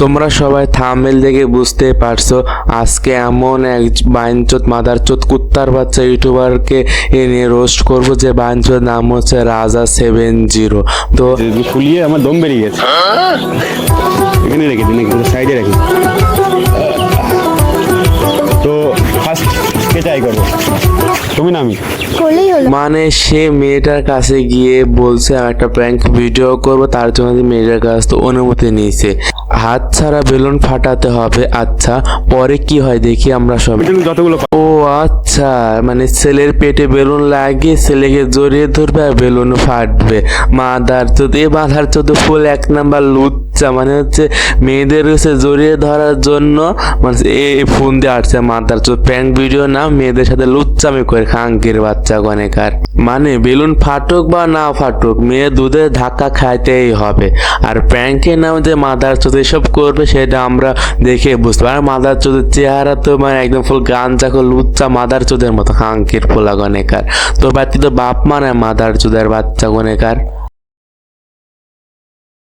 তোমরা সবাই থাম্বনেল দেখে বুঝতে পারছো আজকে এমন এক বাইনচোদ মাদারচোদ কুত্তার বাচ্চা ইউটিউবারকে এনে রোস্ট করবো যে বাইনচোদ নাম হচ্ছে রাজা70। তো ফুলিয়ে আমার দম বেরিয়ে গেছে, এখানে রেখে দিন, সাইডে রেখে। তো ফার্স্ট কে ট্রাই করবো, তুমি না আমি? মানে সে মেয়েটার কাছে গিয়ে বলছে আমি একটা প্র্যাঙ্ক ভিডিও করব, তার জন্য মেয়েটার কাছ থেকে অনুমতি নিয়েছে। হাত ছাড়া বেলুন ফাটাতে হবে। আচ্ছা, পরে কি হয় দেখি আমরা সবাই। যতগুলো ও আচ্ছা, মানে ছেলের পেটে বেলুন লাগিয়ে ছেলেকে জড়িয়ে ধরবে আর বেলুন ফাটবে। মাদার চোদ ফুল 1 নাম্বার লুচ্চা, মানে হচ্ছে মেয়েদের হচ্ছে জড়িয়ে ধরার জন্য মানে এই ফোন দিয়ে আসছে মাদার চোদ। প্র্যাঙ্ক ভিডিও না, মেয়েদের সাথে লুচ্চামি করে খাঙ্কির বাচ্চা গনেকার। মানে বেলুন ফাটুক বা না ফাটুক, মেয়ে দুধের ধাক্কা খাইতেই হবে। আর প্র্যাঙ্কের নাম যে মাদার চোদ এসব করবে সেটা আমরা দেখে বুঝতে পারি। মাদার চোদের চেহারা তো মানে একদম ফুল গাঞ্জা লুচ্চা মাদার চোদের মতো খাঙ্কির পোলা গনেকার। তো বাড়তি তো বাপ মানে মাদার চোদের বাচ্চা গনেকার।